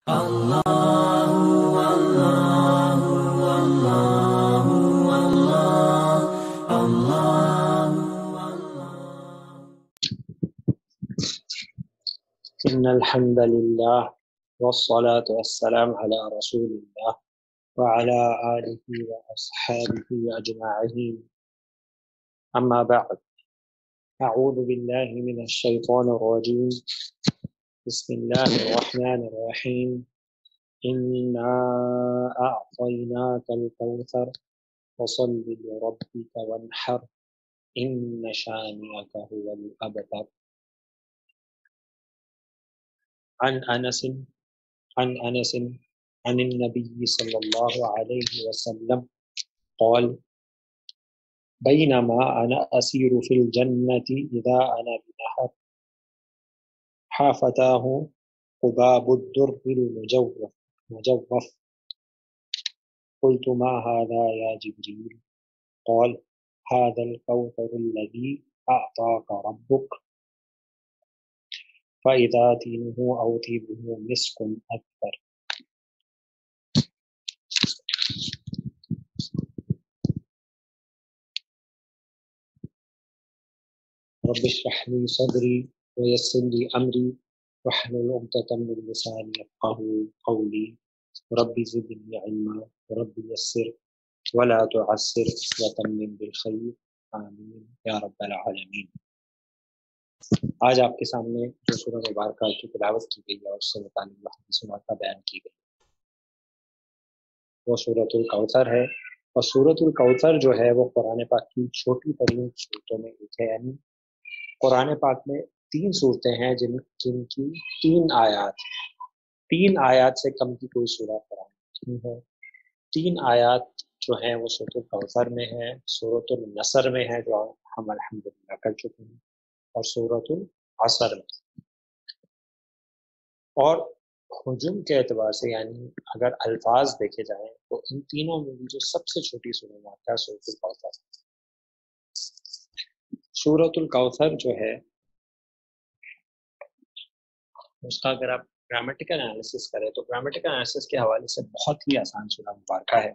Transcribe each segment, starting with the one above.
إن الحمد لله والصلاة والسلام على رسول الله وعلى آله وأصحابه أجمعين أما بعد أعوذ بالله من الشيطان الرجيم بسم الله الرحمن الرحيم إنا أعطيناك الكوثر فصل لربك وانحر إن شانئك هو الأبتر عن أنس عن النبي صلى الله عليه وسلم قال بينما أنا أسير في الجنة إذا أنا بنهر حافتاه قباب الدر المجوف قلت ما هذا يا جبريل قال هذا الكوثر الذي أعطاك ربك فإذا دينه أو طيبه مسك أكثر رب اشرح لي صدري ويسر لي أمري واحلل عقدة من لساني يفقهوا قولي رب زدني علما رب يسر ولا تعسر وتمم بالخير آمین یا رب العالمین۔ آج آپ کے سامنے جو سورہ مبارکہ کی تلاوت کی گئی ہے اور اس سے متعلق حدیث مبارکہ بیان کی گئی وہ سورۃ الکوثر ہے، اور سورۃ الکوثر جو ہے وہ قرآن پاک کی چھوٹی ترین صورتوں میں ایک ہے، یعنی قرآن پاک میں 3 صورتیں ہیں جن کی 3 آیات ہیں۔ 3 آیات سے کم کی کوئی سورہ قرآن نہیں ہے۔ 3 آیات جو ہیں وہ سورۃ الکوثر میں ہے، سورۃ النصر میں ہے جو ہم الحمدللہ کر چکے ہیں، اور سورۃ العصر میں۔ اور حجم کے اعتبار سے یعنی اگر الفاظ دیکھے جائیں تو ان تینوں میں بھی جو سب سے چھوٹی سورہ واقع ہے سورۃ الکوثر۔ سورۃ الکوثر جو ہے اس کا اگر آپ گرامیٹیکل انالیسس کریں تو گرامیٹیکل انالیسس کے حوالے سے بہت ہی آسان سورہ مبارکہ ہے۔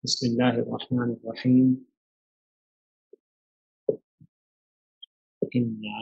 بسم اللہ الرحمن الرحیم انا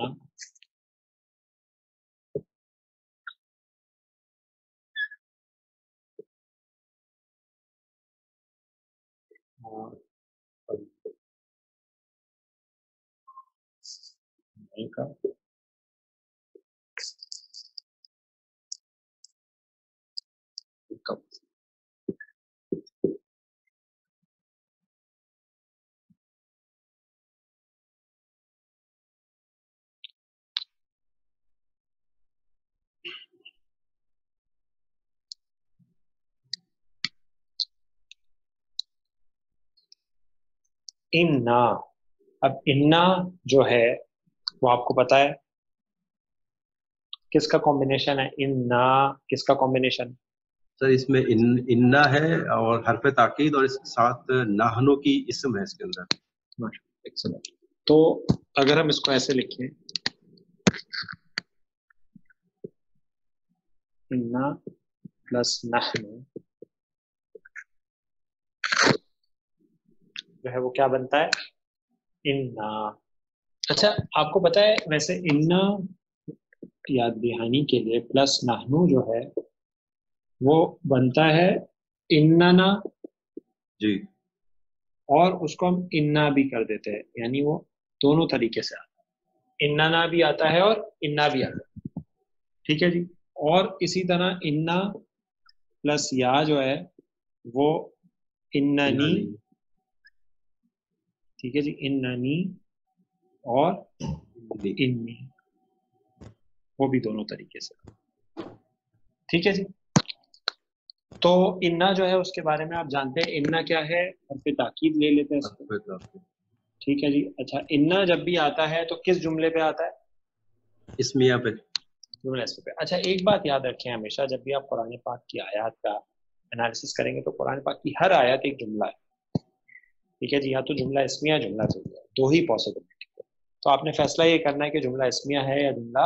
انا، اب انا جو ہے وہ آپ کو پتا ہے کس کا کمبینیشن ہے؟ انا کس کا کمبینیشن؟ سر اس میں انا ہے اور حرف تاکید اور اس کے ساتھ ناہنو کی اسم ہے اس کے اندر۔ تو اگر ہم اس کو ایسے لکھیں انا پلس نحنو جو ہے وہ کیا بنتا ہے؟ انا۔ اچھا آپ کو پتا ہے ویسے انا یاد دہانی کے لیے پلس نحنو جو ہے وہ بنتا ہے اننا جی، اور اس کو ہم انا بھی کر دیتے ہیں، یعنی وہ دونوں طریقے سے آتا ہے، اننا بھی آتا ہے اور انا بھی آتا ہے، ٹھیک ہے جی۔ اور اسی طرح انا پلس یا جو ہے وہ اننی، ٹھیک ہے جی، اننی اور انی وہ بھی دونوں طریقے سے، ٹھیک ہے جی۔ تو انا جو ہے اس کے بارے میں آپ جانتے ہیں انا کیا ہے، حرف تاکید لے لیتے ہیں اس کو، ٹھیک ہے جی۔ اچھا انا جب بھی آتا ہے تو کس جملے پہ آتا ہے؟ اسمیہ پہ، جملہ اسم پہ۔ اچھا ایک بات یاد رکھیں ہمیشہ جب بھی آپ قرآن پاک کی آیات کا انالیسس کریں گے تو قرآن پاک کی ہر آیت ایک جملہ ہے، ٹھیک ہے جی، یا تو جملہ اسمیہ جملہ فعلیہ، 2 ہی پاسبلٹی ہے۔ تو آپ نے فیصلہ یہ کرنا ہے کہ جملہ اسمیہ ہے یا جملہ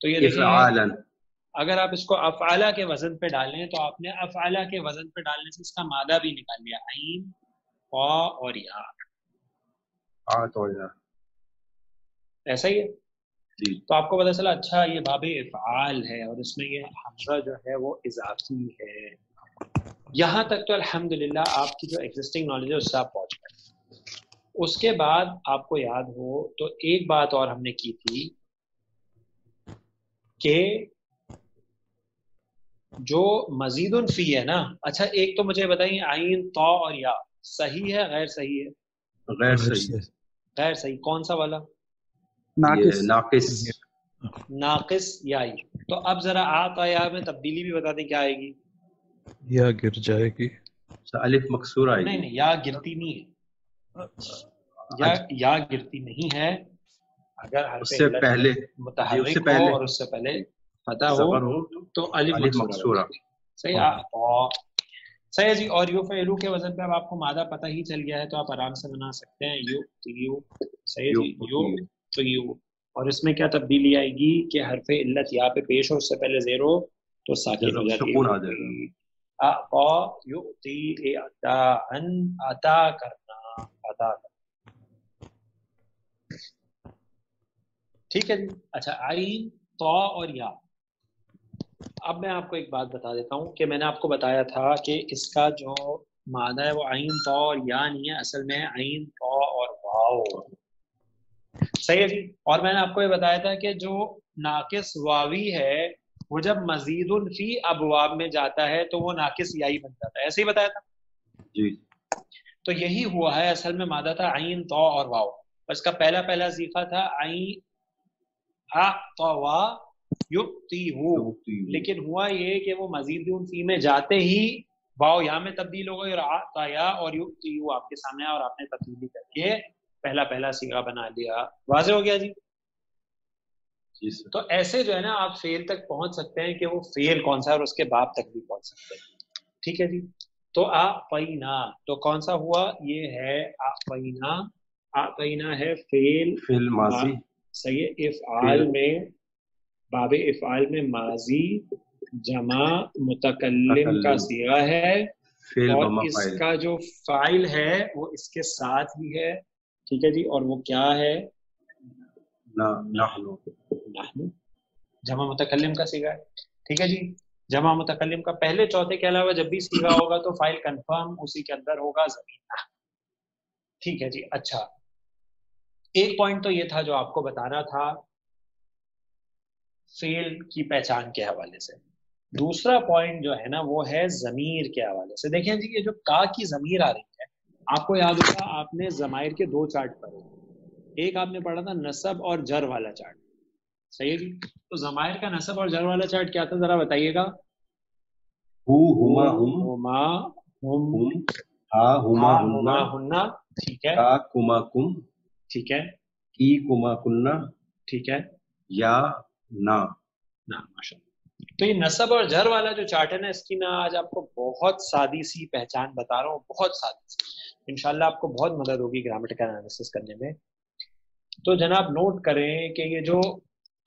تو یہ دیکھیں افعالن، اگر آپ اس کو افعالہ کے وزن پہ ڈالیں تو آپ نے افعالہ کے وزن پہ ڈالنے سے اس کا مادہ بھی نکال لیا، عین قا اور یا، ایسا ہی ہے. جی تو آپ کو پتا چلا اچھا یہ باب افعال ہے اور اس میں یہ حمزہ جو ہے وہ اضافی ہے. یہاں تک تو الحمدللہ آپ کی جو ایگزسٹنگ نالج ہے اس سے آپ پہنچ گئے. اس کے بعد آپ کو یاد ہو تو ایک بات اور ہم نے کی تھی کہ جو مزید فی ہے نا، اچھا ایک تو مجھے بتائیے عین طا اور یا صحیح ہے غیر صحیح ہے؟ غیر صحیح، غیر صحیح. کون سا والا؟ یہ ناقص، ناقص یا. تو اب ذرا آتا یا میں تبدیلی بھی بتا دیں کیا آئے گی. یا گر جائے گی. الف مکسور آئے نہیں گی. نہیں، یا گرتی نہیں ہے، یا گرتی نہیں ہے. اگر اس سے پہلے متحرک ہو اور اس سے پہلے فتح ہو تو الف مکسورہ. صحیح صحیح ہے جی. اور یو فعلو کے وزن پہ اب آپ کو مادہ پتہ ہی چل گیا ہے تو آپ آرام سے بنا سکتے ہیں یو تیو. صحیح جی، یو تیو. اور اس میں کیا تبدیلی آئے گی کہ حرف علت یا پہ پیش ہو اس سے پہلے زیر ہو تو ساکن ہو جاتی سکون آ جائے گا. یؤتی عطا ان، عطا کرنا، عطا کرنا. ٹھیک ہے جی. اچھا عین طا اور یا. اب میں آپ کو ایک بات بتا دیتا ہوں کہ میں نے آپ کو بتایا تھا کہ اس کا جو معنی ہے وہ عین طا اور یا نہیں ہے، اصل میں عین طا اور واو. صحیح ہے جی. اور میں نے آپ کو یہ بتایا تھا کہ جو ناقص واوی ہے وہ جب مزید فی ابواب میں جاتا ہے تو وہ ناقص یائی بن جاتا ہے، ایسے ہی بتایا تھا جی. تو یہی ہوا ہے. اصل میں مادہ تھا عین طا اور واو. اس کا پہلا صیغہ تھا عین اعطوا یؤتیہ، لیکن ہوا یہ کہ وہ مزید فی میں جاتے ہی واو یا میں تبدیل ہو گئی اور اعطیا اور یؤتیہ آپ کے سامنے اور آپ نے تبدیلی کر کے پہلا صیغہ بنا لیا. واضح ہو گیا جی؟ تو ایسے جو ہے نا آپ فعل تک پہنچ سکتے ہیں کہ وہ فعل کون سا ہے اور اس کے باب تک بھی پہنچ سکتے ہیں. ٹھیک ہے جی. تو اعطینا تو کون سا ہوا؟ یہ ہے اعطینا. اعطینا ہے فعل ماضی. صحیح ہے. افعال میں باب افعال میں ماضی جمع متکلم کا صیغہ ہے اور اس کا جو فاعل ہے وہ اس کے ساتھ ہی ہے. ٹھیک ہے جی. اور وہ کیا ہے؟ نحن. جمع متکلم کا صیغہ ہے. ٹھیک ہے جی. جمع متکلم کا پہلے چوتھے کے علاوہ جب بھی صیغہ ہوگا تو فاعل کنفرم اسی کے اندر ہوگا زمینہ. ٹھیک ہے جی. اچھا ایک پوائنٹ تو یہ تھا جو آپ کو بتانا تھا فعل کی پہچان کے حوالے سے. دوسرا پوائنٹ جو ہے نا وہ ہے ضمیر کے حوالے سے. دیکھیں جی یہ جو کا کی ضمیر آ رہی ہے آپ کو یاد ہوگا آپ نے ضمائر کے دو چارٹ پڑھے. ایک آپ نے پڑھا تھا نصب اور جر والا چارٹ. صحیح ہے جی. تو ضمائر کا نصب اور جر والا چارٹ کیا تھا ذرا بتائیے گا. ہما ہما ہم، ہا ہما ہننا. ٹھیک ہے. کا کما کم. ٹھیک ہے. کی کما کننا. ٹھیک ہے. یا نا. ماشاءاللہ. تو یہ نصب اور جر والا جو چارٹ ہے نا اس کی میں آج آپ کو بہت سادی سی پہچان بتا رہا ہوں، بہت سادی سی. انشاءاللہ آپ کو بہت مدد ہوگی گرامیٹیکل انالیسس کرنے میں. تو جناب نوٹ کریں کہ یہ جو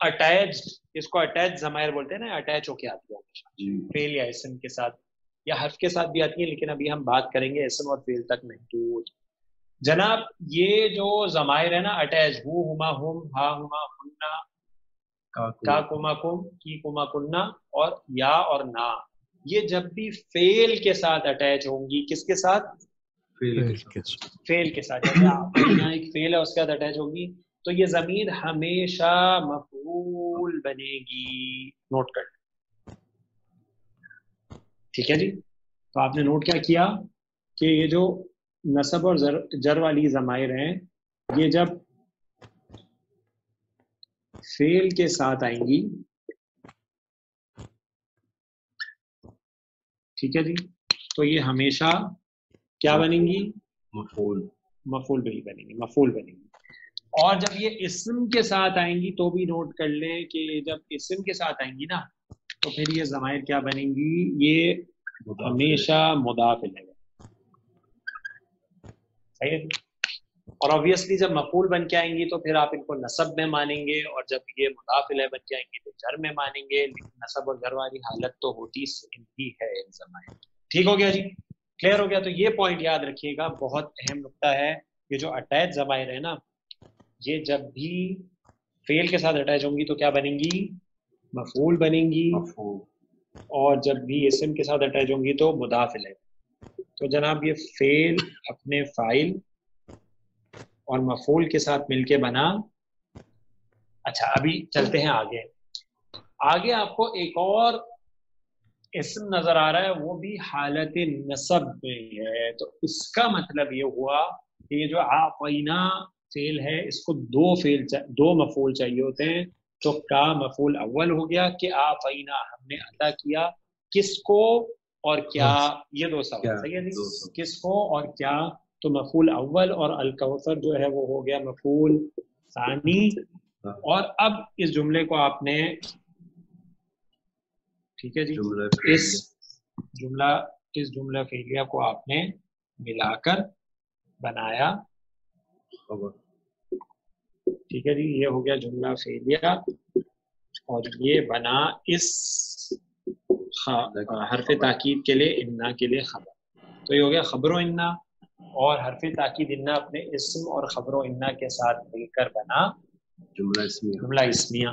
اٹیچ، اس کو اٹیچ ضمائر بولتے ہیں نا، اٹیچ ہو کے آتی ہے فعل یا اسم کے ساتھ یا حرف کے ساتھ بھی آتی ہے، لیکن ابھی ہم بات کریں گے اسم اور فعل تک محدود. جناب یہ جو ضمائر ہے نا اٹیچ، ہو ہما ہم، ہا ہما ہننا، کا کما کم، کی کما کننا اور یا اور نا، یہ جب بھی فعل کے ساتھ اٹیچ ہوں گی، کس کے ساتھ؟ فعل کے ساتھ. جیسے یہاں ایک فعل ہے اس کے ساتھ اٹیچ ہوگی تو یہ ضمیر ہمیشہ مفعول بنے گی. نوٹ کر. ٹھیک ہے جی. تو آپ نے نوٹ کیا کیا کہ یہ جو نصب اور جر والی ضمائر ہیں یہ جب فعل کے ساتھ آئیں گی، ٹھیک ہے جی، تو یہ ہمیشہ کیا بنیں گی؟ مفعول بھی بنیں گی، مفعول بنیں گی. اور جب یہ اسم کے ساتھ آئیں گی تو بھی نوٹ کر لیں کہ جب اسم کے ساتھ آئیں گی نا تو پھر یہ ضمائر کیا بنیں گی؟ یہ ہمیشہ مضاف الیہ. صحیح ہے. اور obviously جب مفعول بن کے آئیں گی تو پھر آپ ان کو نصب میں مانیں گے، اور جب یہ مضاف الیہ بن کے آئیں گی تو جر میں مانیں گے، لیکن نصب اور جر والی حالت تو ہوتی ہی ہے ان ضمائر۔ ٹھیک ہو گیا جی، کلیئر ہو گیا؟ تو یہ پوائنٹ یاد رکھیے گا، بہت اہم نقطہ ہے۔ یہ جو اٹیچ ضمائر ہے نا، یہ جب بھی فعل کے ساتھ اٹیچ ہوں گی تو کیا بنیں گی؟ مفعول بنیں گی، اور جب بھی اسم کے ساتھ اٹیچ ہوں گی تو مضاف الیہ۔ تو جناب یہ فعل اپنے فاعل اور مفعول کے ساتھ مل کے بنا۔ اچھا ابھی چلتے ہیں آگے۔ آگے آپ کو ایک اور اسم نظر آ رہا ہے، وہ بھی حالت نصب میں ہے۔ تو اس کا مطلب یہ ہوا کہ یہ جو اعطینا فعل ہے، اس کو دو مفعول چاہیے ہوتے ہیں۔ تو کا مفعول اول ہو گیا کہ اعطینا ہم نے عطا کیا، کس کو اور کیا، یہ دو سوال صحیح ہے جی، کس کو اور کیا۔ تو مفعول اول اور الکوثر جو ہے وہ ہو گیا مفعول ثانی۔ اور اب اس جملے کو آپ نے، ٹھیک ہے جی، اس جملہ فعلیہ کو آپ نے ملا کر بنایا، ٹھیک ہے جی، یہ ہو گیا جملہ فعلیہ، اور یہ بنا اس حرف تاکید کے لیے انا کے لیے خبر۔ تو یہ ہو گیا خبر و انا، اور حرف تاکید انا اپنے اسم اور خبر و انا کے ساتھ مل کر بنا جملہ اسمیہ۔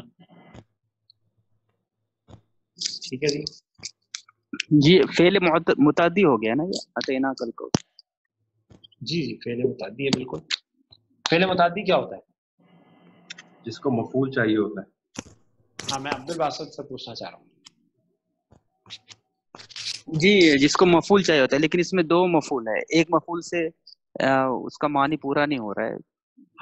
ٹھیک ہے جی، جی فعل متعدی ہو گیا نا یہ اتینا کل کو؟ جی جی فعل متعدی ہے بالکل۔ فعل متعدی کیا ہوتا ہے؟ جس کو مفعول چاہیے ہوتا ہے۔ ہاں میں عبد الباسط سے پوچھنا چاہ رہا ہوں۔ جی جس کو مفعول چاہیے ہوتا ہے، لیکن اس میں دو مفعول ہے، ایک مفعول سے اس کا معنی پورا نہیں ہو رہا ہے۔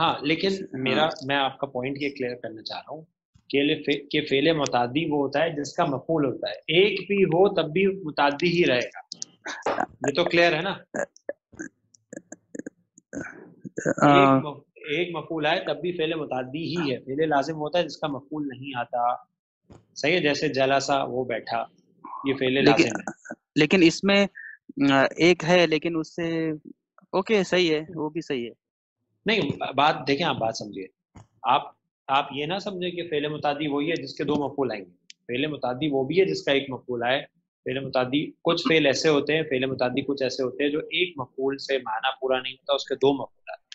ہاں لیکن میں آپ کا پوائنٹ یہ کلیئر کرنا چاہ رہا ہوں کہ فعل متعدی وہ ہوتا ہے جس کا مفعول ہوتا ہے، ایک بھی ہو تب بھی متعدی ہی رہے گا، یہ تو کلیئر ہے نا؟ ایک مفعول آئے تب بھی فعل متعدی ہی ہے، فعل لازم ہوتا ہے جس کا مفعول نہیں آتا، صحیح ہے؟ جیسے جلسہ وہ بیٹھا، یہ فعل لازم ہے، لیکن اس میں ایک ہے لیکن اس سے اوکے صحیح ہے، وہ بھی صحیح ہے۔ نہیں بات دیکھیں، آپ بات سمجھیے، آپ یہ نہ سمجھیں کہ فعل متعدی وہی ہے جس کے دو مفعول آئیں گے، فعل متعدی وہ بھی ہے جس کا ایک مفعول آئے۔ فعل متعدی کچھ فعل ایسے ہوتے ہیں، فعل متعدی کچھ ایسے ہوتے ہیں جو ایک مفعول سے معنی پورا نہیں ہوتا، اس کے دو مفعول آتے ہیں۔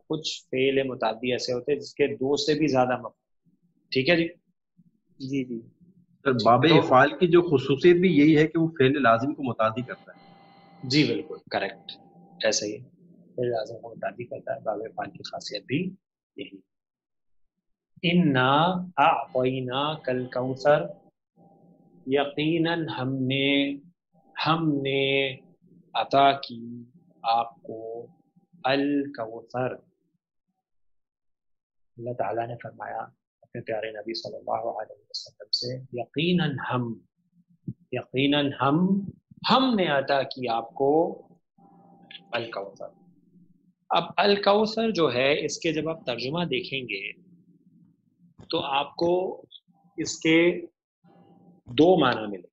کچھ فعل متعدی ایسے ہوتے ہیں جس کے دو سے بھی زیادہ مفعول۔ ٹھیک ہے جی، جی جی باب افعال کی جو خصوصیت بھی یہی ہے کہ وہ فعل لازم کو متعدی کرتا ہے۔ جی بالکل کریکٹ، ایسا ہی فعل لازم کو متعدی کرتا ہے، باب افعال کی خاصیت بھی یہی۔ انا اعطیناک الکوثر، یقیناً ہم نے عطا کی آپ کو الکوثر۔ اللہ تعالیٰ نے فرمایا اپنے پیارے نبی صلی اللہ علیہ وسلم سے، یقیناً ہم نے عطا کی آپ کو الکوثر۔ اب الکوثر جو ہے، اس کے جب آپ ترجمہ دیکھیں گے تو آپ کو اس کے دو معنی ملے۔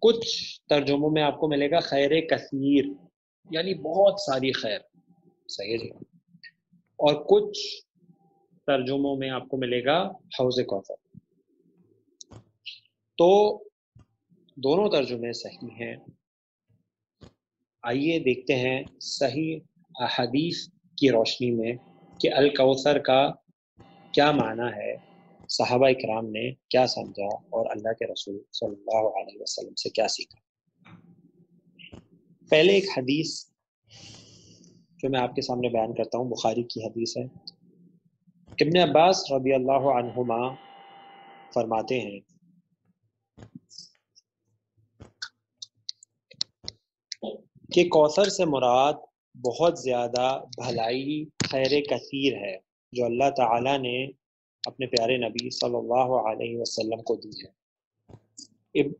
کچھ ترجموں میں آپ کو ملے گا خیر کثیر، یعنی بہت ساری خیر، صحیح ہے، اور کچھ ترجموں میں آپ کو ملے گا حوض کوثر۔ تو دونوں ترجمے صحیح ہیں۔ آئیے دیکھتے ہیں صحیح احادیث کی روشنی میں کہ الکوثر کا کیا معنی ہے، صحابہ اکرام نے کیا سمجھا، اور اللہ کے رسول صلی اللہ علیہ وسلم سے کیا سیکھا۔ پہلے ایک حدیث جو میں آپ کے سامنے بیان کرتا ہوں، بخاری کی حدیث ہے۔ ابن عباس رضی اللہ عنہما فرماتے ہیں کہ کوثر سے مراد بہت زیادہ بھلائی، خیر کثیر ہے جو اللہ تعالیٰ نے اپنے پیارے نبی صلی اللہ علیہ وسلم کو دی ہے۔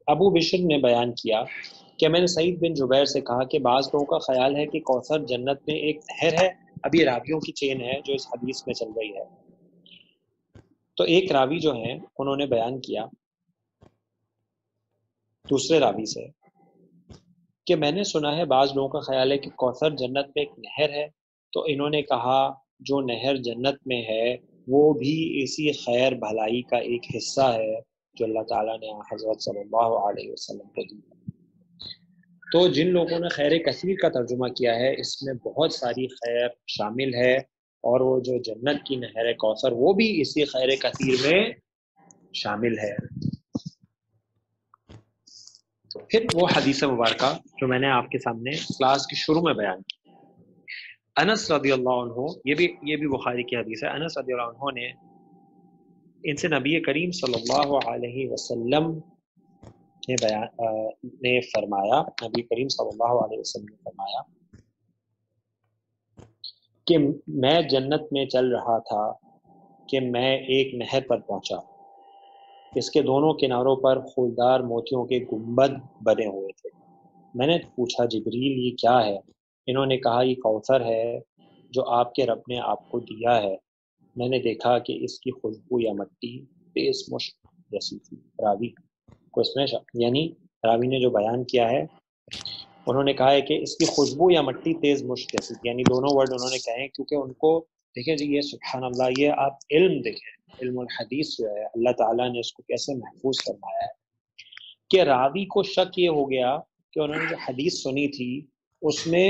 ابو بشر نے بیان کیا کہ میں نے سعید بن جبیر سے کہا کہ بعض لوگوں کا خیال ہے کہ کوثر جنت میں ایک نہر ہے۔ اب یہ راویوں کی چین ہے جو اس حدیث میں چل رہی ہے۔ تو ایک راوی جو ہیں انہوں نے بیان کیا دوسرے راوی سے کہ میں نے سنا ہے بعض لوگوں کا خیال ہے کہ کوثر جنت میں ایک نہر ہے، تو انہوں نے کہا جو نہر جنت میں ہے وہ بھی اسی خیر بھلائی کا ایک حصہ ہے جو اللہ تعالیٰ نے حضرت صلی اللہ علیہ وسلم کو دی۔ تو جن لوگوں نے خیر کثیر کا ترجمہ کیا ہے اس میں بہت ساری خیر شامل ہے، اور وہ جو جنت کی نہر کوثر وہ بھی اسی خیر کثیر میں شامل ہے۔ پھر وہ حدیث مبارکہ جو میں نے آپ کے سامنے کلاس کے شروع میں بیان کی، انس رضی اللہ عنہ، یہ بھی بخاری کی حدیث ہے۔ انس رضی اللہ عنہ نے ان سے نبی کریم صلی اللہ علیہ وسلم نے فرمایا، نبی کریم صلی اللہ علیہ وسلم نے فرمایا کہ میں جنت میں چل رہا تھا کہ میں ایک نہر پر پہنچا، اس کے دونوں کناروں پر پھولدار موتیوں کے گنبد بنے ہوئے تھے۔ میں نے پوچھا جبریل یہ کیا ہے؟ انہوں نے کہا یہ کوثر ہے جو آپ کے رب نے آپ کو دیا ہے۔ میں نے دیکھا کہ اس کی خوشبو یا مٹی تیز مشک جیسی تھی۔ راوی کو اس میں یعنی راوی نے جو بیان کیا ہے انہوں نے کہا ہے کہ اس کی خوشبو یا مٹی تیز مشک جیسی تھی، یعنی دونوں ورڈ انہوں نے کہے ہیں کیونکہ ان کو دیکھیں جی، یہ سبحان اللہ، یہ آپ علم دیکھیں، علم الحدیث جو ہے اللہ تعالیٰ نے اس کو کیسے محفوظ فرمایا ہے کہ راوی کو شک یہ ہو گیا کہ انہوں نے جو حدیث سنی تھی اس میں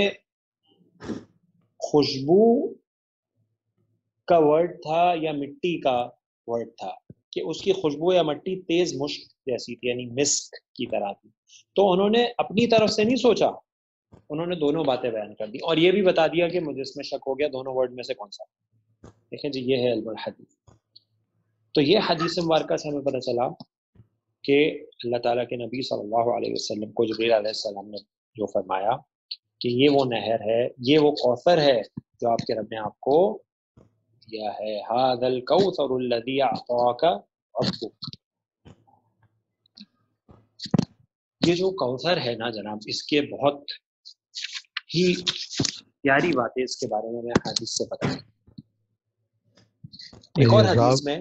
خوشبو کا ورڈ تھا یا مٹی کا ورڈ تھا، کہ اس کی خوشبو یا مٹی تیز مشک جیسی تھی، یعنی مسک کی طرح تھی۔ تو انہوں نے اپنی طرف سے نہیں سوچا، انہوں نے دونوں باتیں بیان کر دی اور یہ بھی بتا دیا کہ مجھے اس میں شک ہو گیا دونوں ورڈ میں سے کون سا۔ دیکھیں جی، یہ ہے علم الحدیث۔ تو یہ حدیث مبارکہ سے ہمیں پتہ چلا کہ اللہ تعالیٰ کے نبی صلی اللہ علیہ وسلم کو جبریل علیہ السلام نے جو فرمایا کہ یہ وہ نہر ہے، یہ وہ کوثر ہے جو آپ کے رب نے آپ کو دیا ہے۔ ھذا الکوثر الذی اعطاک ربک، یہ جو کوثر ہے نا جناب، اس کے بہت ہی پیاری باتیں اس کے بارے میں ہمیں حدیث سے پتہ ہے۔ ایک اور حدیث میں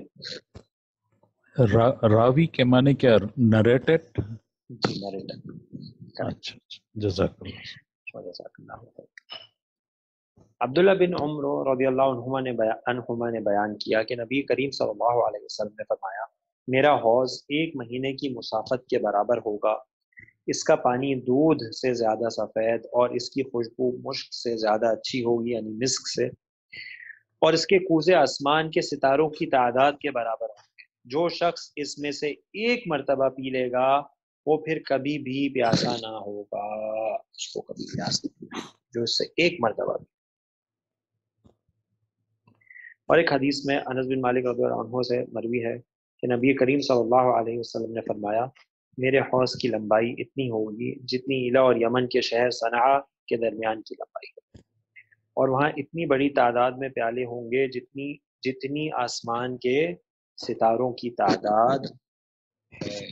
راوی کے معنی کیا؟ نریٹڈ؟ جی نریٹر۔ اچھا، جزاک اللہ۔ جزاک اللہ خیر۔ عبداللہ بن عمر رضی اللہ عنہما نے بیان کیا کہ نبی کریم صلی اللہ علیہ وسلم نے فرمایا میرا حوض 1 مہینے کی مسافت کے برابر ہوگا، اس کا پانی دودھ سے زیادہ سفید اور اس کی خوشبو مشک سے زیادہ اچھی ہوگی، یعنی مسک سے، اور اس کے کوزے آسمان کے ستاروں کی تعداد کے برابر ہوں گے۔ جو شخص اس میں سے 1 مرتبہ پی لے گا وہ پھر کبھی بھی پیاسا نہ ہوگا، اس کو کبھی پیاس نہیں ہوگی جو اس سے 1 مرتبہ پی۔ اور ایک حدیث میں انس بن مالک رضی اللہ عنہ سے مروی ہے کہ نبی کریم صلی اللہ علیہ وسلم نے فرمایا میرے حوض کی لمبائی اتنی ہوگی جتنی ایلا اور یمن کے شہر صنعاء کے درمیان کی لمبائی ہے، اور وہاں اتنی بڑی تعداد میں پیالے ہوں گے جتنی آسمان کے ستاروں کی تعداد ہے۔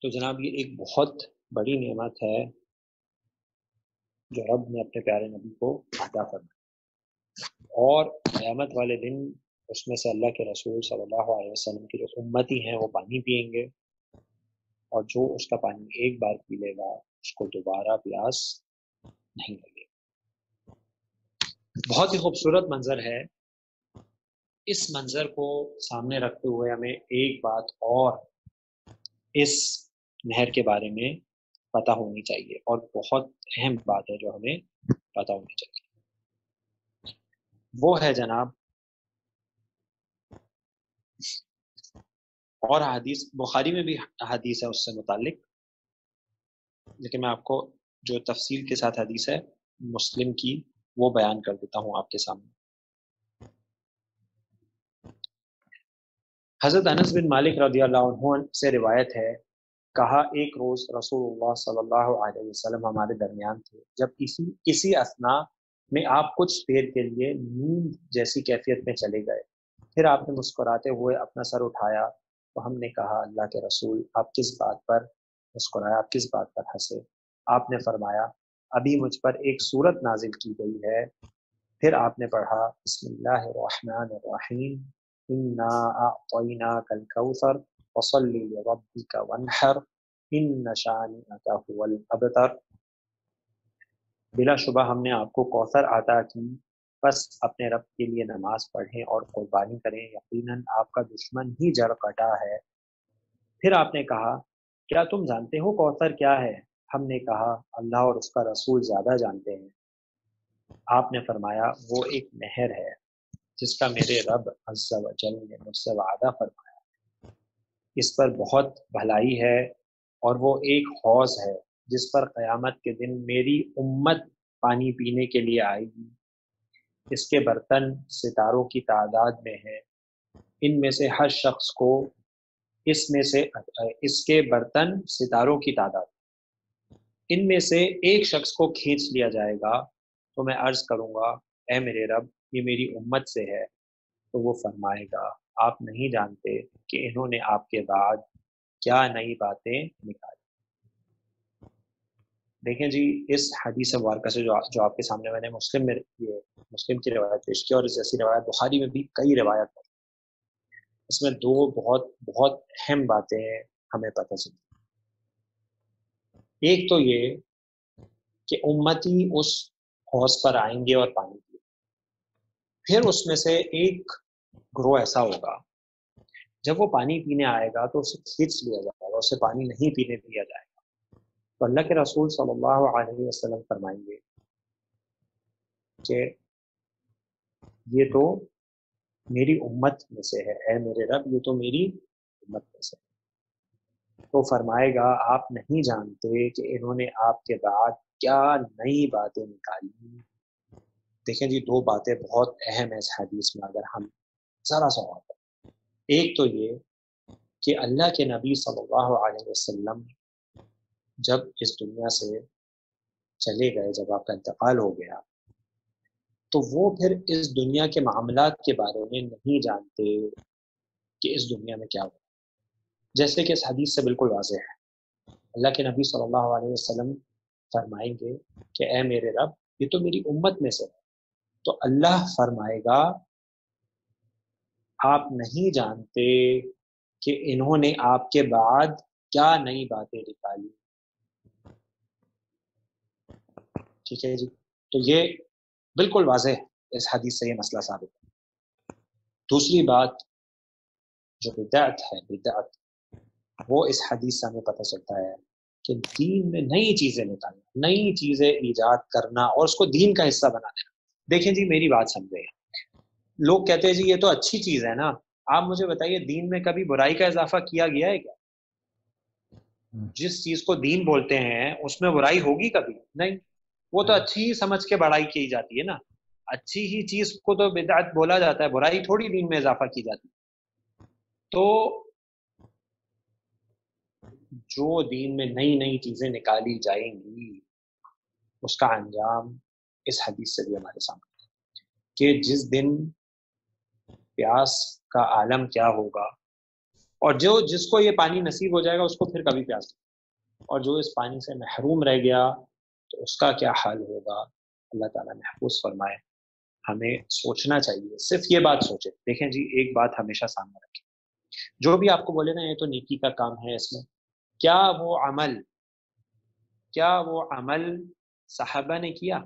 تو جناب یہ ایک بہت بڑی نعمت ہے جو رب نے اپنے پیارے نبی کو عطا فرمائی، اور قیامت والے دن اس میں سے اللہ کے رسول صلی اللہ علیہ وسلم کی جو امتی ہیں وہ پانی پئیں گے، اور جو اس کا پانی ایک بار پی لے گا اس کو دوبارہ پیاس نہیں لگے۔ بہت ہی خوبصورت منظر ہے۔ اس منظر کو سامنے رکھتے ہوئے ہمیں ایک بات اور اس نہر کے بارے میں پتہ ہونی چاہیے، اور بہت اہم بات ہے جو ہمیں پتہ ہونی چاہیے، وہ ہے جناب، اور حدیث بخاری میں بھی حدیث ہے اس سے متعلق، لیکن میں آپ کو جو تفصیل کے ساتھ حدیث ہے مسلم کی وہ بیان کر دیتا ہوں آپ کے سامنے۔ حضرت انس بن مالک رضی اللہ عنہ سے روایت ہے، کہا ایک روز رسول اللہ صلی اللہ علیہ وسلم ہمارے درمیان تھے، جب کسی اثنا میں آپ کچھ دیر کے لیے نیند جیسی کیفیت میں چلے گئے، پھر آپ نے مسکراتے ہوئے اپنا سر اٹھایا تو ہم نے کہا اللہ کے رسول آپ کس بات پر مسکرائے، آپ کس بات پر ہنسے؟ آپ نے فرمایا ابھی مجھ پر ایک سورت نازل کی گئی ہے۔ پھر آپ نے پڑھا بسم اللہ الرحمن الرحیم انا اعطیناک الکوثر فصل لربک وانحر ان شانئک هو الابتر، بلا شبہ ہم نے آپ کو کوثر عطا کی، بس اپنے رب کے لیے نماز پڑھیں اور قربانی کریں، یقیناً آپ کا دشمن ہی جڑ کٹا ہے۔ پھر آپ نے کہا کیا تم جانتے ہو کوثر کیا ہے؟ ہم نے کہا اللہ اور اس کا رسول زیادہ جانتے ہیں۔ آپ نے فرمایا وہ ایک نہر ہے جس کا میرے رب عز و جل نے مجھ سے وعدہ فرمایا، اس پر بہت بھلائی ہے، اور وہ ایک حوض ہے جس پر قیامت کے دن میری امت پانی پینے کے لیے آئے گی، اس کے برتن ستاروں کی تعداد میں ہیں، ان میں سے ہر شخص کو اس کے برتن ستاروں کی تعداد، ان میں سے ایک شخص کو کھینچ لیا جائے گا تو میں عرض کروں گا اے میرے رب یہ میری امت سے ہے، تو وہ فرمائے گا آپ نہیں جانتے کہ انہوں نے آپ کے بعد کیا نئی باتیں نکالی۔ دیکھیں جی اس حدیث مبارکہ سے جو آپ کے سامنے میں نے مسلم کی روایت پیش کی، اور اس جیسی روایت بخاری میں بھی کئی روایت ہے، اس میں دو بہت بہت اہم باتیں ہمیں پتہ چلتی۔ ایک تو یہ کہ امتی اس حوض پر آئیں گے اور پانی پییں، پھر اس میں سے ایک گروہ ایسا ہوگا جب وہ پانی پینے آئے گا تو اسے کھینچ لیا جائے گا، اسے پانی نہیں پینے دیا جائے گا، تو اللہ کے رسول صلی اللہ علیہ وسلم فرمائیں گے کہ یہ تو میری امت میں سے ہے، اے میرے رب یہ تو میری امت میں سے ہے۔ تو فرمائے گا آپ نہیں جانتے کہ انہوں نے آپ کے بعد کیا نئی باتیں نکالی۔ دیکھیں جی دو باتیں بہت اہم ہیں اس حدیث میں، اگر ہم ذرا سا غور کریں۔ ایک تو یہ کہ اللہ کے نبی صلی اللہ علیہ وسلم جب اس دنیا سے چلے گئے، جب آپ کا انتقال ہو گیا، تو وہ پھر اس دنیا کے معاملات کے بارے میں نہیں جانتے کہ اس دنیا میں کیا ہو، جیسے کہ اس حدیث سے بالکل واضح ہے۔ اللہ کے نبی صلی اللہ علیہ وسلم فرمائیں گے کہ اے میرے رب یہ تو میری امت میں سے ہے، تو اللہ فرمائے گا آپ نہیں جانتے کہ انہوں نے آپ کے بعد کیا نئی باتیں نکالی۔ ٹھیک ہے جی، تو یہ بالکل واضح اس حدیث سے یہ مسئلہ ثابت ہے۔ دوسری بات جو بدعت ہے، بدعت وہ اس حدیث سے ہمیں پتہ چلتا ہے کہ دین میں نئی چیزیں نکالنا، نئی چیزیں ایجاد کرنا اور اس کو دین کا حصہ بنا دینا۔ دیکھیں جی میری بات سمجھیں، لوگ کہتے ہیں جی یہ تو اچھی چیز ہے نا، آپ مجھے بتائیے دین میں کبھی برائی کا اضافہ کیا گیا ہے کیا؟ جس چیز کو دین بولتے ہیں اس میں برائی ہوگی کبھی نہیں، وہ تو اچھی ہی سمجھ کے بڑائی کی جاتی ہے نا، اچھی ہی چیز کو تو بدعت بولا جاتا ہے، برائی تھوڑی دین میں اضافہ کی جاتی ہے۔ تو جو دین میں نئی نئی چیزیں نکالی جائیں گی اس کا انجام اس حدیث سے بھی ہمارے سامنے ہے کہ جس دن پیاس کا عالم کیا ہوگا، اور جس کو یہ پانی نصیب ہو جائے گا اس کو پھر کبھی پیاس نہیں، اور جو اس پانی سے محروم رہ گیا تو اس کا کیا حال ہوگا، اللہ تعالیٰ محفوظ فرمائے۔ ہمیں سوچنا چاہیے، صرف یہ بات سوچے۔ دیکھیں جی ایک بات ہمیشہ سامنے رکھیں، جو بھی آپ کو بولے نا یہ تو نیکی کا کام ہے، اس میں کیا وہ عمل صحابہ نے کیا؟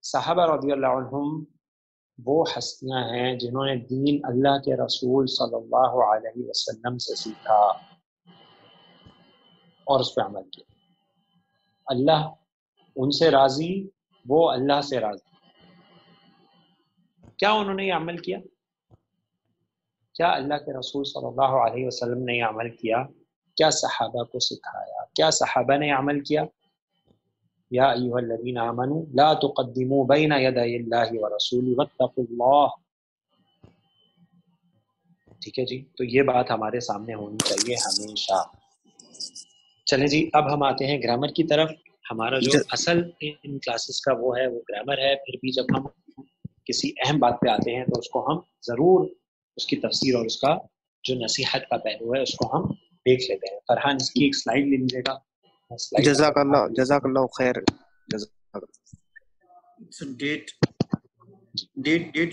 صحابہ رضی اللہ عنہم وہ ہستیاں ہیں جنہوں نے دین اللہ کے رسول صلی اللہ علیہ وسلم سے سیکھا اور اس پہ عمل کیا۔ اللہ ان سے راضی، وہ اللہ سے راضی۔ کیا انہوں نے یہ عمل کیا؟ کیا اللہ کے رسول صلی اللہ علیہ وسلم نے یہ عمل کیا؟ کیا صحابہ کو سکھایا؟ کیا صحابہ نے عمل کیا؟ یا ایھا الذین آمنوا لا تقدموا بین یدی اللہ ورسولہ واتقوا اللہ۔ ٹھیک ہے جی، تو یہ بات ہمارے سامنے ہونی چاہیے ہمیشہ۔ چلیں جی اب ہم آتے ہیں گرامر کی طرف۔ ہمارا جو اصل ان کلاسز کا وہ ہے وہ گرامر ہے، پھر بھی جب ہم کسی اہم بات پہ آتے ہیں تو اس کو ہم ضرور اس کی تفسیر اور اس کا جو نصیحت کا پہلو ہے اس کو ہم دیکھ لیتے ہیں۔ فرحان اس کی ایک سلائیڈ لے لیجیے گا۔ جزاک اللہ خیر۔ ڈیٹ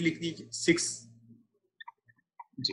لکھ دیجیے 6۔ جی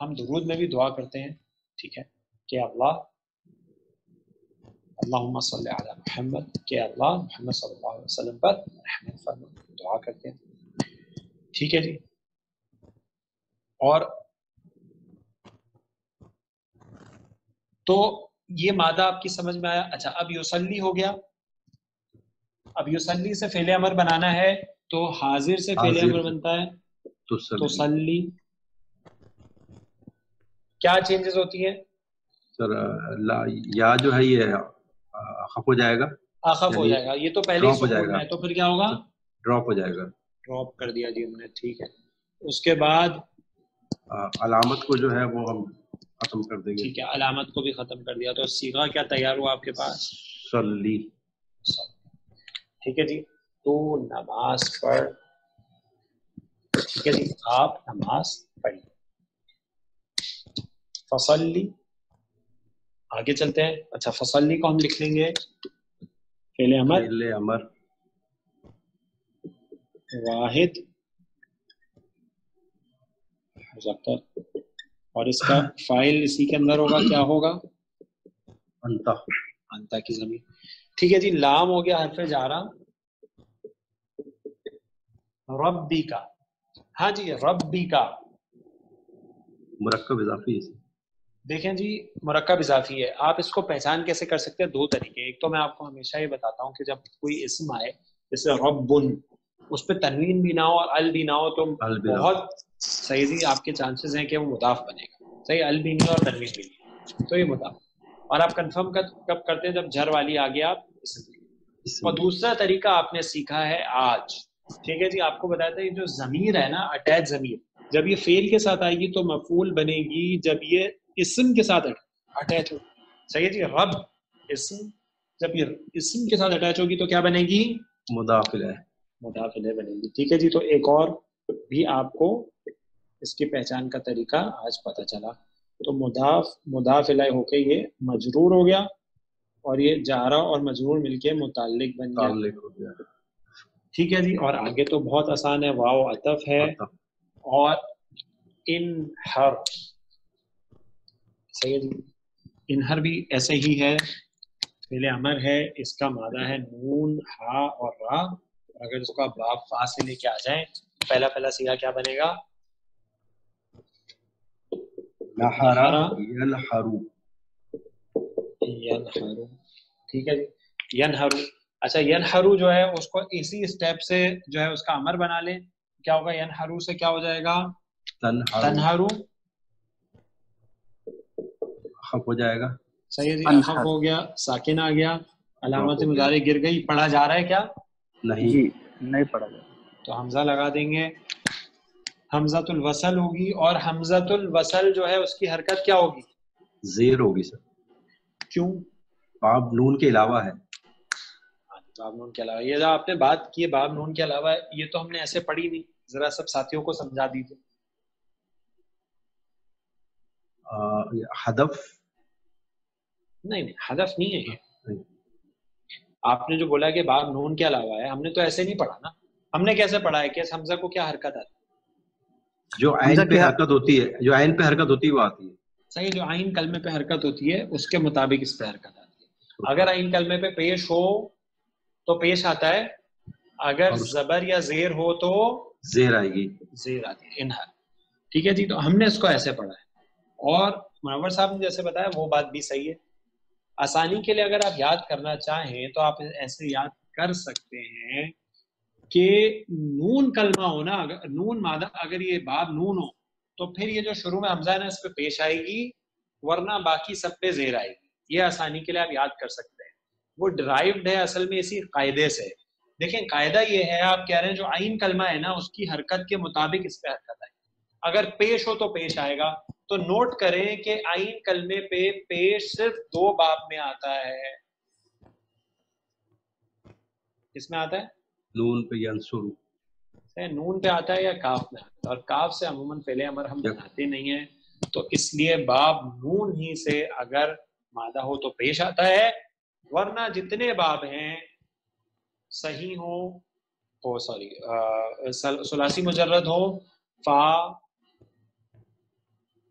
ہم درود میں بھی دعا کرتے ہیں، ٹھیک ہے، کہ اللہ اللہم صلی علی محمد، کہ اللہ محمد صلی اللہ علیہ وسلم پر رحمت فرما، دعا کرتے ہیں، ٹھیک ہے جی. اور تو یہ مادہ آپ کی سمجھ میں آیا. اچھا اب یصلی ہو گیا. اب یصلی سے فعل امر بنانا ہے تو حاضر سے فعل امر بنتا ہے تصلی. کیا چینجز ہوتی ہیں سر؟ یا جو ہے یہ خف ہو جائے گا، آخف ہو جائے گا. یہ تو پہلے ہی سکون میں ہے، تو پھر کیا ہوگا؟ ڈراپ ہو جائے گا. ڈراپ کر دیا جی ہم نے، ٹھیک ہے. اس کے بعد علامت کو جو ہے وہ ہم ختم کر دیں گے. ٹھیک ہے، علامت کو بھی ختم کر دیا. تو صیغہ کیا تیار ہوا آپ کے پاس؟ صلی. ٹھیک ہے جی. تو نماز پڑھ، ٹھیک ہے جی، آپ نماز پڑھی. فصلی، آگے چلتے ہیں. اچھا فصلی کو ہم لکھ لیں گے فعل امر واحد مذکر، اور اس کا فاعل اسی کے اندر ہوگا، کیا ہوگا؟ انتا. انتا کی ضمیر. ٹھیک ہے جی. لام ہو گیا حرف جارہ. ربی کا، ہاں جی ربی کا مرکب اضافی ہے. دیکھیں جی مرکب اضافی ہے. آپ اس کو پہچان کیسے کر سکتے ہیں؟ دو طریقے. ایک تو میں آپ کو ہمیشہ یہ بتاتا ہوں کہ جب کوئی اسم آئے جیسے ربن، اس پہ تنوین بھی نہ ہو اور ال بھی نہ ہو، تو بہت صحیح جی آپ کے چانسز ہیں کہ وہ مضاف بنے گا. صحیح، ال بھی نہیں اور تنوین بھی نہیں، تو یہ مضاف. اور آپ کنفرم کب کرتے ہیں؟ جب جھر والی آگے آپ اسم. اور دوسرا طریقہ آپ نے سیکھا ہے آج، ٹھیک ہے جی. آپ کو بتایا تھا یہ جو ضمیر ہے نا، اٹیچ ضمیر، جب یہ فعل کے ساتھ آئے گی تو مفعول بنے گی، جب یہ اسم کے ساتھ اٹیچ ہو. صحیح ہے جی. رب اسم، جب یہ اسم کے ساتھ اٹیچ ہوگی تو کیا بنے گی؟ مضاف الیہ بنے گی. ٹھیک ہے جی. تو ایک اور بھی آپ کو اس کی پہچان کا طریقہ آج پتہ چلا. تو مضاف الیہ ہو کے یہ مجرور ہو گیا، اور یہ جارہ اور مجرور مل کے متعلق بن گیا. ٹھیک ہے جی. اور آگے تو بہت آسان ہے، واو عطف ہے، اور انہر. صحیح ہے جی. انہر بھی ایسے ہی ہے، فعل امر ہے، اس کا مادہ ہے نون ہا اور را. اگر اس کو آپ باب فا سے لے کے آ جائیں، پہلا صیغہ کیا بنے گا؟ نحرا ینحرو. ینحرو. ٹھیک ہے جی. ینحرو. اچھا ینحرو جو ہے اس کو اسی اسٹیپ سے جو ہے اس کا امر بنا لیں. کیا ہوگا؟ ینحرو سے کیا ہو جائے گا؟ تنحرو. خف ہو جائے گا. صحیح ہے جی. اخف ہو گیا، ساکن آ گیا، علامت مضارع گر گئی. پڑھا جا رہا ہے کیا؟ نہیں جی نہیں پڑھا جائے. تو حمزہ لگا دیں گے. حمزۃ الوصل ہوگی، اور حمزۃ الوصل جو ہے اس کی حرکت کیا ہوگی؟ زیر ہوگی سر. کیوں؟ باب نون کے علاوہ ہے. باب نون کے علاوہ، یہ جو آپ نے بات کی ہے باب نون کے علاوہ، یہ تو ہم نے ایسے پڑھی نہیں. ذرا سب ساتھیوں کو سمجھا دیجیے. ہدف نہیں ہدف نہیں ہے یہ. آپ نے جو بولا کہ باب نون کے علاوہ ہے، ہم نے تو ایسے نہیں پڑھا نا. ہم نے کیسے پڑھا ہے کہ اس حمزہ کو کیا حرکت آتی ہے؟ جو عین پہ حرکت ہوتی ہے، جو عین پہ حرکت ہوتی ہے وہ آتی ہے. صحیح. جو عین کلمے پہ حرکت ہوتی ہے اس کے مطابق اس پہ حرکت آتی ہے. اگر عین کلمے پہ پیش ہو تو پیش آتا ہے، اگر زبر یا زیر ہو تو زیر آئے گی، زیر آتی ہے. انہر. ٹھیک ہے جی. تو ہم نے اس کو ایسے پڑھا ہے، اور منور صاحب نے جیسے بتایا وہ بات بھی صحیح ہے. آسانی کے لیے اگر آپ یاد کرنا چاہیں تو آپ ایسے یاد کر سکتے ہیں کہ نون کلمہ ہونا، نون مادہ، اگر یہ باب نون ہو تو پھر یہ جو شروع میں حمزہ ہے نا اس پہ پیش آئے گی، ورنہ باقی سب پہ زیر آئے گی. یہ آسانی کے لیے آپ یاد کر سکتے ہیں. وہ ڈرائیوڈ ہے اصل میں اسی قاعدے سے. دیکھیں قاعدہ یہ ہے، آپ کہہ رہے ہیں جو عین کلمہ ہے نا اس کی حرکت کے مطابق اس پہ حرکت آئے گی. اگر پیش ہو تو پیش آئے گا. تو نوٹ کریں کہ عین کلمے پہ پیش صرف دو باب میں آتا ہے. کس میں آتا ہے؟ نون پہ ینصرو. نون پہ آتا ہے یا کاف میں آتا ہے، اور کاف سے عموماً فعل امر ہم بناتے نہیں ہیں، تو اس لیے باب نون ہی سے اگر مادہ ہو تو پیش آتا ہے، ورنہ جتنے باب ہیں صحیح ہو ثلاثی مجرد ہو، فا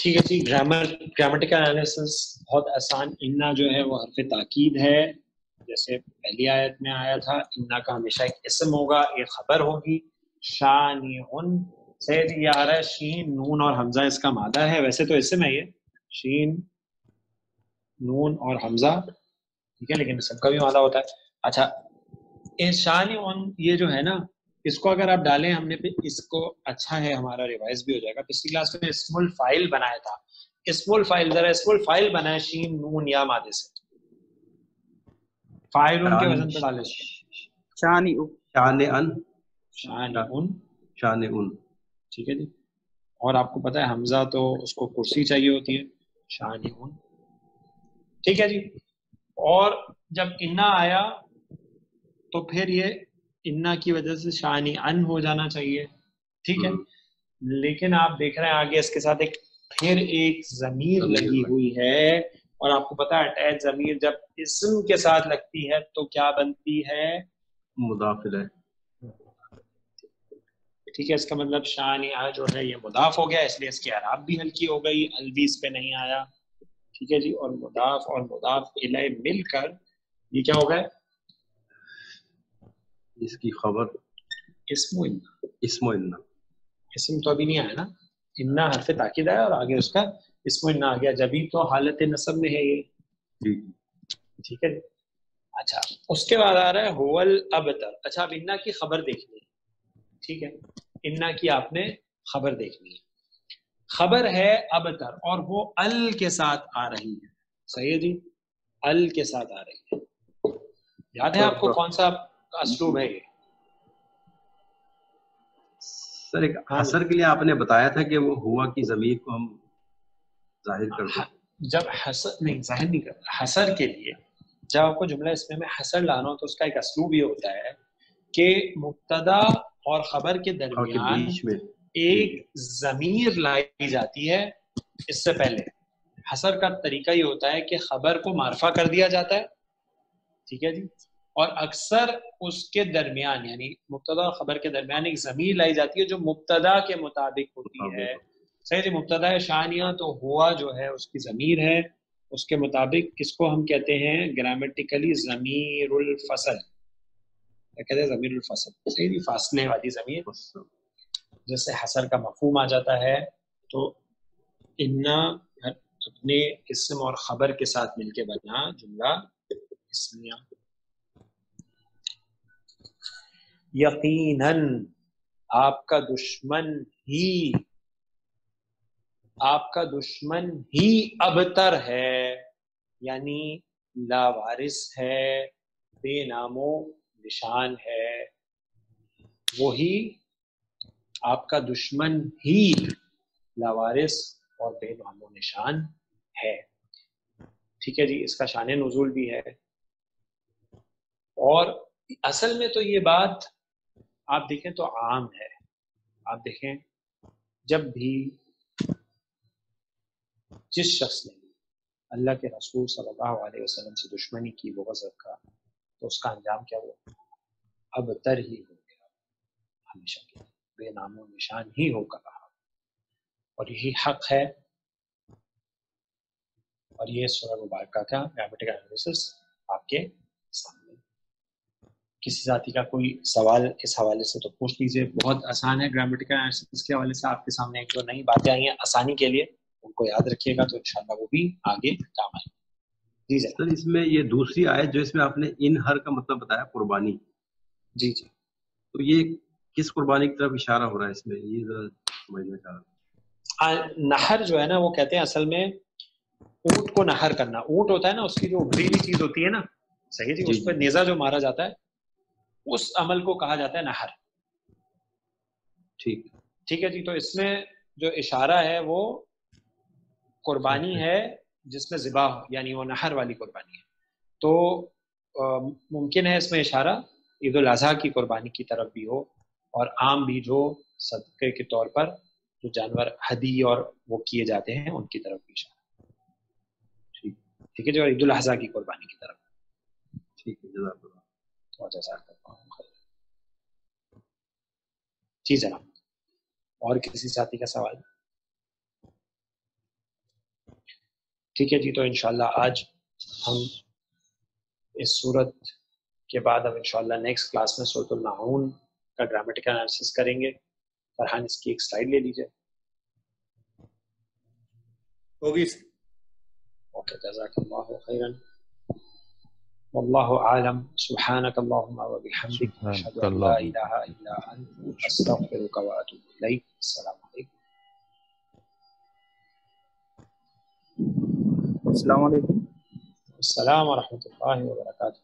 ٹھیک ہے جی. گرامیٹیکل انالیسس بہت آسان. انا جو ہے وہ حرف تاکید ہے، جیسے پہلی آیت میں آیا تھا. انا کا ہمیشہ ایک اسم ہوگا، ایک خبر ہوگی. شانعن سے یہ آ رہا ہے شین نون اور حمزہ اس کا مادہ ہے. ویسے تو اسم ہے یہ شین نون اور حمزہ، ٹھیک ہے، لیکن اسم کا بھی مادہ ہوتا ہے. اچھا شانعن یہ جو ہے نا، اس کو اگر آپ ڈالیں، ہم نے اس کو اچھا ہے ہمارا ریوائز بھی ہو جائے گا. پچھلی کلاس میں اسم الفاعل بنایا تھا. اسم الفاعل ذرا اسم الفاعل بنائے شین نون یا مادے سے. فاعل ان کے وزن پہ ڈالے اس کو. شان ان، ٹھیک ہے جی. اور آپ کو پتا ہے حمزہ تو اس کو کرسی چاہیے ہوتی ہے. شان ان، ٹھیک ہے جی. اور جب انا آیا تو پھر یہ انا کی وجہ سے شانی ان ہو جانا چاہیے، ٹھیک ہے. لیکن آپ دیکھ رہے ہیں آگے اس کے ساتھ پھر ایک ضمیر لگی ہوئی ہے، اور آپ کو پتا ہے اٹیچ ضمیر جب اسم کے ساتھ لگتی ہے تو کیا بنتی ہے؟ مضاف ہے. ٹھیک ہے، اس کا مطلب شانیہ جو ہے یہ مضاف ہو گیا، اس لیے اس کی اعراب بھی ہلکی ہو گئی، الوی اس پہ نہیں آیا. ٹھیک ہے جی. اور مضاف الیہ مل کر یہ کیا ہو گئے؟ اس کی خبر اسم و انا. اسم و انا، اسم تو ابھی نہیں آیا نا، انا حرف تاکید ہے اور آگے اس کا اسم و انا آ گیا، جبھی تو حالت نصب میں ہے یہ. ٹھیک ہے جی. اچھا اس کے بعد آ رہا ہے هو الابتر. اچھا اب انا کی خبر دیکھنی ہے، ٹھیک ہے. انا کی آپ نے خبر دیکھنی ہے. خبر ہے ابتر اور وہ ال کے ساتھ آ رہی ہے. صحیح ہے جی، ال کے ساتھ آ رہی ہے. یاد ہے آپ کو کون سا اسلوب ہے یہ؟ سر ایک حسر کے لیے آپ نے بتایا تھا کہ وہ ہوا کی ضمیر کو ہم ظاہر کر دیں. جب حسر نہیں ظاہر نہیں کرتا، حسر کے لیے جب آپ کو جملہ اس میں حسر لانا ہو تو اس کا ایک اسلوب یہ ہوتا ہے کہ مبتدا اور خبر کے درمیان بیچ میں ایک ضمیر لائی جاتی ہے. اس سے پہلے حسر کا طریقہ یہ ہوتا ہے کہ خبر کو معرفہ کر دیا جاتا ہے، ٹھیک ہے جی، اور اکثر اس کے درمیان یعنی مبتدا اور خبر کے درمیان ایک ضمیر لائی جاتی ہے جو مبتدا کے مطابق ہوتی ہے. صحیح جی. مبتدا شانیہ تو ہوا جو ہے اس کی ضمیر ہے، اس کے مطابق کس کو ہم کہتے ہیں گرامیٹیکلی ضمیر الفصل. کیا کہتے ہیں؟ ضمیر الفصل. صحیح جی، فاصلے والی ضمیر، جس سے حسر کا مفہوم آ جاتا ہے. تو انا اپنے اسم اور خبر کے ساتھ مل کے بنا جملہ اسمیہ. یقیناً آپ کا دشمن ہی ابتر ہے، یعنی لاوارث ہے، بے نام و نشان ہے. وہی آپ کا دشمن ہی لاوارث اور بے نام و نشان ہے. ٹھیک ہے جی. اس کا شان نزول بھی ہے. اور اصل میں تو یہ بات آپ دیکھیں تو عام ہے. آپ دیکھیں جب بھی جس شخص نے اللہ کے رسول صلی اللہ علیہ وسلم سے دشمنی کی، بغض رکھا، تو اس کا انجام کیا ہوا؟ ابتر ہی ہو گیا، ہمیشہ کے بے نام و نشان ہی ہو کر رہا. اور یہی حق ہے. اور یہ سورہ مبارکہ کا گرامیٹیکل انالیسس آپ کے سامنے. کسی ذاتی کا کوئی سوال اس حوالے سے تو پوچھ لیجیے. بہت آسان ہے گرامیٹیکل انالیسس کے حوالے سے. آپ کے سامنے ایک جو نئی باتیں آئی ہیں آسانی کے لیے، ان کو یاد رکھیے گا تو انشاءاللہ وہ بھی آگے کام آئے. جی سر اس میں یہ دوسری آیت جو اس میں آپ نے ان ہر کا مطلب بتایا قربانی، جی جی، تو یہ کس قربانی کی طرف اشارہ ہو رہا ہے اس میں؟ یہ ذرا سمجھنا چاہ رہا ہوں. نہر جو ہے نا، وہ کہتے ہیں اصل میں اونٹ کو نہر کرنا. اونٹ ہوتا ہے نا، اس کی جو ابری ہوئی چیز ہوتی ہے نا، صحیح جی، اس پہ نیزہ جو مارا جاتا ہے، اس عمل کو کہا جاتا ہے نہر. ٹھیک ہے جی. تو اس میں جو اشارہ ہے وہ قربانی ہے جس میں ذبح ہو، یعنی وہ نہر والی قربانی ہے. تو ممکن ہے اس میں اشارہ عید الاضحیٰ کی قربانی کی طرف بھی ہو، اور عام بھی جو صدقے کے طور پر جو جانور ہدی اور وہ کیے جاتے ہیں ان کی طرف بھی اشارہ. ٹھیک ہے جو عید الاضحیٰ کی قربانی کی طرف. ٹھیک ہے، جزاک اللہ. جی جناب. اور کسی ساتھی کا سوال؟ ٹھیک ہے جی، تو انشاءاللہ آج ہم اس صورت کے بعد اب انشاءاللہ نیکسٹ کلاس میں سورۃ الماعون کا گرامیٹیکل انالیسس کریں گے. فرحان اس کی ایک سلائیڈ لے لیجیے. ہوگی سر. اوکے، جزاک اللہ خیرا. واللہ اعلم. سبحانک اللہم وبحمدک، اشہد سبحانك ان لا اللهم الہ الا انت، استغفرک واتوب الیک. السلام علیکم. السلام علیکم. السلام ورحمۃ اللہ وبرکاتہ.